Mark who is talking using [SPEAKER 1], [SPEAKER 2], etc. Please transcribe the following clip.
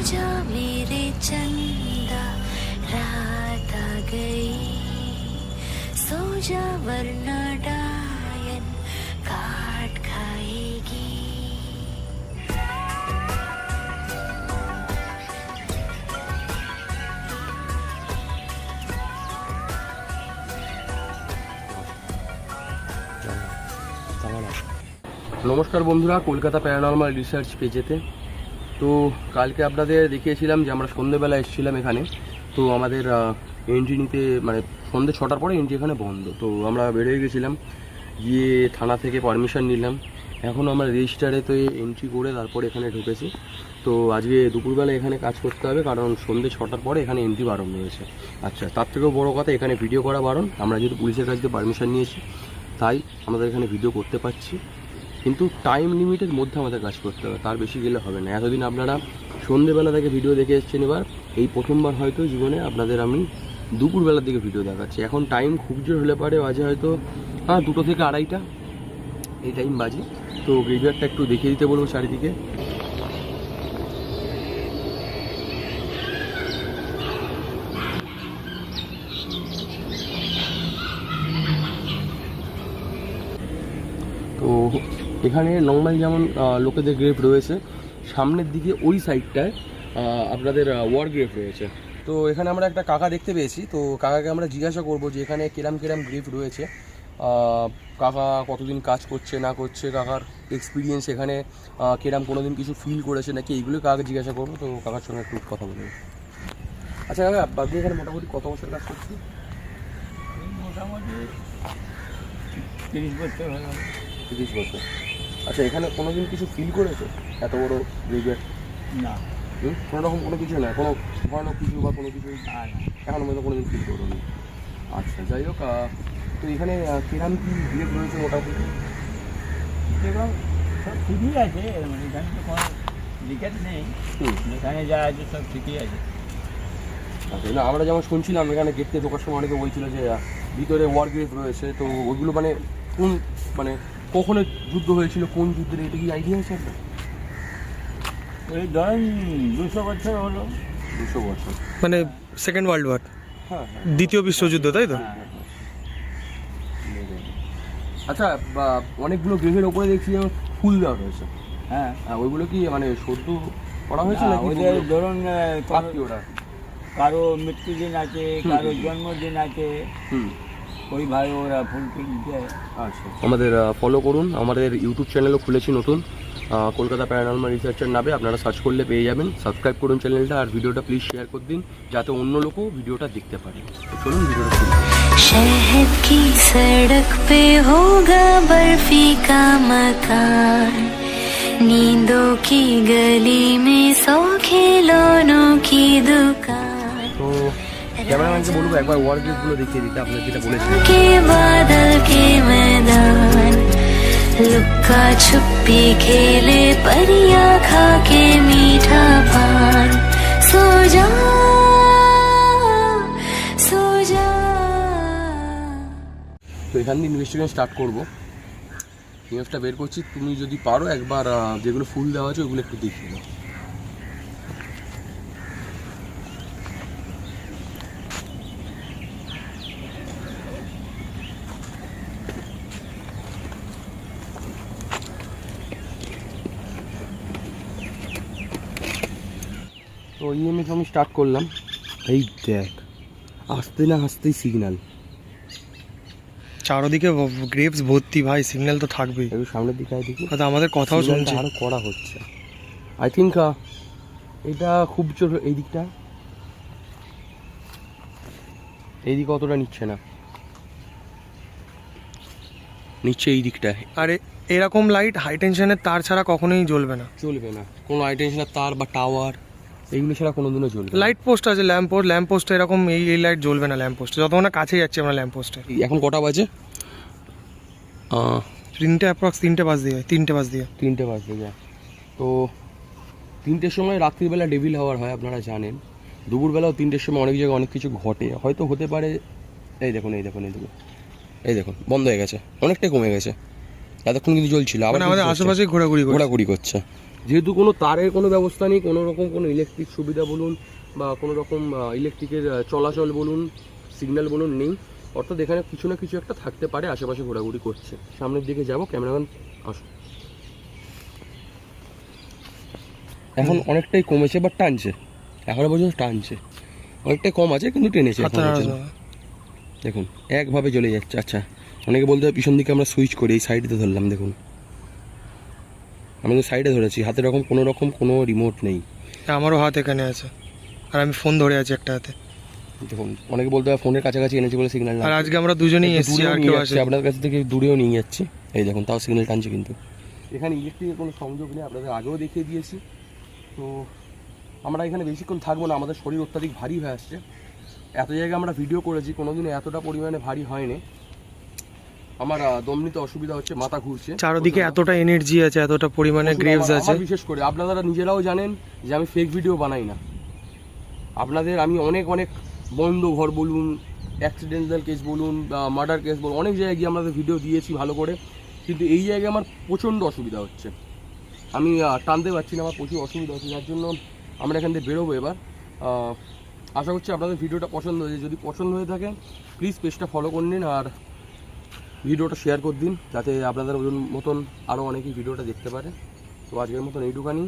[SPEAKER 1] जा मेरे चंदा रात आ गई सो जा वरना डायन काट खाएगी।
[SPEAKER 2] নমস্কার বন্ধুরা, কলকাতা প্যারানর্মাল রিসার্চ পেজেতে। তো কালকে আপনাদের দেখিয়েছিলাম যে আমরা সন্ধ্যেবেলা এসেছিলাম এখানে। তো আমাদের এন্ট্রি নিতে মানে সন্ধ্যে 6টার পরে এন্ট্রি এখানে বন্ধ। তো আমরা বেরিয়ে গেছিলাম, গিয়ে থানা থেকে পারমিশন নিলাম। এখন আমরা রেজিস্টারে তো এন্ট্রি করে তারপরে এখানে ঢুকেছি। তো আজকে দুপুরবেলা এখানে কাজ করতে হবে, কারণ সন্ধ্যে 6টার পরে এখানে এন্ট্রি বারণ রয়েছে। আচ্ছা, তার থেকেও বড়ো কথা, এখানে ভিডিও করা বারণ। আমরা যেহেতু পুলিশের কাছ থেকে পারমিশন নিয়েছি তাই আমাদের এখানে ভিডিও করতে পারছি, কিন্তু টাইম লিমিটের মধ্যে আমাদের কাজ করতে হবে, তার বেশি গেলে হবে না। এতদিন আপনারা সন্ধ্যেবেলা থেকে ভিডিও দেখে এসেছেন, এবার এই প্রথমবার হয়তো জীবনে আপনাদের আমি দুপুরবেলার দিকে ভিডিও দেখাচ্ছি। এখন টাইম খুব জোর হলে পারে বাজে হয়তো 2টো থেকে 2:30 এই টাইম বাজে। তো গ্রেভিয়ারটা একটু দেখিয়ে দিতে বলবো চারিদিকে। তো এখানে নর্মাল যেমন লোকেদের গ্রেভ রয়েছে, সামনের দিকে ওই সাইডটায় আপনাদের ওয়ার গ্রেভ রয়েছে। তো এখানে আমরা একটা কাকা দেখতে পেয়েছি। তো কাকাকে আমরা জিজ্ঞাসা করবো যে এখানে কিরাম গ্রেভ রয়েছে, কাকা কতদিন কাজ করছে না করছে, কাকার এক্সপিরিয়েন্স এখানে কিরাম কোনোদিন কিছু ফিল করেছে নাকি, এইগুলো কাকাকে জিজ্ঞাসা করবো। তো কাকার সঙ্গে একটু কথা বলবো। আচ্ছা কাকা, আপনি এখানে মোটামুটি কত বছর কাজ করছেন?
[SPEAKER 3] মোটামুটি 30 বছর হলো।
[SPEAKER 2] 30 বছর। আচ্ছা, এখানে কোনোদিন কিছু ফিল করেছে এত বড় গ্রেভিয়ার?
[SPEAKER 3] না,
[SPEAKER 2] কোনো রকম কোনো কিছু না, কোনো ভয়ানক কিছু বা কোনো কিছু এখন মধ্যে কোনোদিন ফিল করুন? আচ্ছা, যাই হোক। তো এখানে কিরাম কি গ্রেভ রয়েছে মোটামুটি?
[SPEAKER 3] এবং সব ঠিকই আছে, মানে এখানে তো কোনো লিকেজ নেই, এখানে যা আছে সব ঠিকই আছে।
[SPEAKER 2] আচ্ছা, না আমরা যেমন শুনছিলাম এখানে গেট থেকে ঢোকার সময় অনেকে বলছিল যে ভিতরে ওয়ার গ্রেভ রয়েছে। তো ওইগুলো মানে কোন মানে কখনো যুদ্ধ হয়েছিল, কোন যুদ্ধের, এটা কি আইডিয়া আছে আপনার?
[SPEAKER 3] ওই ধরেন 200 বছর হলো।
[SPEAKER 2] 200 বছর
[SPEAKER 4] মানে সেকেন্ড ওয়ার্ল্ড ওয়ার,
[SPEAKER 2] হ্যাঁ।
[SPEAKER 4] দ্বিতীয় বিশ্বযুদ্ধ, তাই তো?
[SPEAKER 2] আচ্ছা, অনেকগুলো গ্রেভের ওপরে দেখছি যেমন ফুল দেওয়া রয়েছে।
[SPEAKER 3] হ্যাঁ,
[SPEAKER 2] ওইগুলো কি মানে সদ্য করা হয়েছে নাকি?
[SPEAKER 3] ওদের ধরুন
[SPEAKER 2] ওরা
[SPEAKER 3] কারো মৃত্যুদিন আছে, কারো জন্মদিন আছে, ওইভাবে ওরা ফুল টুল দেয়।
[SPEAKER 2] আচ্ছা, আমাদের ফলো করুন। আমাদের ইউটিউব চ্যানেলও খুলেছি নতুন, কলকাতা প্যারানর্মাল রিসার্চের নামে আপনারা সার্চ করলে পেয়ে যাবেন। সাবস্ক্রাইব করুন চ্যানেলটা, আর ভিডিওটা প্লিজ শেয়ার করে দিন যাতে অন্য লোকও ভিডিওটা দেখতে পারে। চলুন ভিডিওটা শুরু করি।
[SPEAKER 1] शहद की सड़क पे होगा बर्फी का मकान, नींदों की गली में 100 खिलौनों की दुकान।
[SPEAKER 2] তো ক্যামেরাম্যানকে বলবো একবার ওয়ার গ্রেভগুলো দেখিয়ে দিতে, আপনার যেটা বলেছিলেন।
[SPEAKER 1] के बादल के मैदान, लुक्का छुपी खेले परिया खा के मीठा पान, सो जा सो जा।
[SPEAKER 2] তো এখান থেকে ইনভেস্টিগেশন স্টার্ট করবো। নিউজটা বের করছি, তুমি যদি পারো একবার যেগুলো ফুল দেওয়া আছে ওগুলো একটু দেখিয়ে দাও। তো ইএমএস আমি স্টার্ট করলাম। এই দেখ, আসতে না আসতেই সিগন্যাল,
[SPEAKER 4] চারদিকে গ্রেভস ভর্তি, ভাই সিগন্যাল তো থাকবেই।
[SPEAKER 2] একটু সামনের দিকে আয় দেখি।
[SPEAKER 4] হয়তো আমাদের কথাও শুনছি।
[SPEAKER 2] আরো করা হচ্ছে আই থিঙ্ক। এটা খুব জোর, এই দিকটা, এইদিকে অতটা নিচ্ছে না, নিচ্ছে এই দিকটায়।
[SPEAKER 4] আরে এরকম লাইট হাই টেনশনের তার ছাড়া কখনোই জ্বলবে না।
[SPEAKER 2] চলবে না, কোনো হাই টেনশনের তার বা টাওয়ার এইগুলো ছাড়া কোনোদিনও চলবে না।
[SPEAKER 4] লাইট পোস্ট আছে, ল্যাম্প পোস্টে এরকম এই লাইট জ্বলবে না। ল্যাম্প পোস্টে যতক্ষণ না কাছে যাচ্ছি আমরা ল্যাম্প পোস্টে।
[SPEAKER 2] এখন কটা বাজে?
[SPEAKER 4] 3টে অ্যাপ্রক্স, 3টে বাজ দিয়ে 3টে বাজ দিয়ে
[SPEAKER 2] 3টে বাজতে যায়। তো 3টের সময় রাত্রিবেলা ডেভিল হাওয়ার হয়, আপনারা জানেন। দুপুরবেলাও 3টের সময় অনেক জায়গায় অনেক কিছু ঘটে, হয়তো হতে পারে। এই দেখুন, এই দেখুন, এই দেখুন, এই দেখুন, বন্ধ হয়ে গেছে, অনেকটাই কমে গেছে। এতক্ষণ কিন্তু জ্বলছিল, আবার
[SPEAKER 4] আমাদের আশেপাশে ঘোরাঘুরি
[SPEAKER 2] করছে। যেহেতু কোনো তারের কোনো ব্যবস্থা নেই, কোনো রকম কোনো ইলেকট্রিক সুবিধা বলুন বা কোনো রকম ইলেকট্রিকের চলাচল বলুন, সিগন্যাল বলুন নেই, অর্থাৎ এখানে কিছু না কিছু একটা থাকতে পারে, আশেপাশে ঘোরাঘুরি করছে। সামনের দিকে যাব, ক্যামেরাম্যান আসুন। এখন অনেকটাই কমেছে বা টানছে, এখনো পর্যন্ত টানছে, অনেকটাই কম আছে কিন্তু টেনেছে এখন পর্যন্ত। দেখুন একভাবে চলে যাচ্ছে। আচ্ছা, অনেকে বলতে হয় পিছন দিকে আমরা সুইচ করি, এই সাইডে ধরলাম, দেখুন আমি তো সাইডে ধরেছি, হাতে রকম কোনো রিমোট নেই।
[SPEAKER 4] আমারও হাত এখানে আছে আর আমি ফোন ধরে আছি একটা হাতে।
[SPEAKER 2] দেখুন অনেকে বলতে হয় ফোনের কাছাকাছি এনেছে বলে সিগন্যাল না,
[SPEAKER 4] আর আজকে আমরা দুজনেই এসেছি, আর কেউ আসে।
[SPEAKER 2] আপনার কাছ থেকে দূরেও নিয়ে যাচ্ছি, এই দেখুন তাও সিগন্যাল টানছে। কিন্তু এখানে ইলেকট্রিকের কোনো সংযোগ নেই, আপনাদের আগেও দেখিয়ে দিয়েছি। তো আমরা এখানে বেশিক্ষণ থাকবো না, আমাদের শরীর অত্যাধিক ভারী হয়ে আসছে। এত জায়গায় আমরা ভিডিও করেছি, কোনোদিনও এতটা পরিমাণে ভারী হয়নি। আমার দম নিতে অসুবিধা হচ্ছে, মাথা ঘুরছে।
[SPEAKER 4] চারদিকে এতটা এনার্জি আছে, এতটা পরিমাণে গ্রেভস আছে।
[SPEAKER 2] বিশেষ করে আপনারা নিজেরাও জানেন যে আমি ফেক ভিডিও বানাই না। আপনাদের আমি অনেক বন্ধ ঘর বলুন, অ্যাক্সিডেন্টাল কেস বলুন বা মার্ডার কেস বলুন, অনেক জায়গায় গিয়ে আপনাদের ভিডিও দিয়েছি ভালো করে, কিন্তু এই জায়গায় আমার প্রচণ্ড অসুবিধা হচ্ছে, আমি টানতে পারছি না, আমার প্রচুর অসুবিধা হচ্ছে, যার জন্য আমরা এখান থেকে বেরোবো এবার। আশা করছি আপনাদের ভিডিওটা পছন্দ হয়েছে। যদি পছন্দ হয়ে থাকে প্লিজ পেজটা ফলো করে নিন আর ভিডিওটা শেয়ার করে দিন, যাতে আপনাদের মতন আরও অনেকেই ভিডিওটা দেখতে পারে। তো আজকের মতন এইটুখানি।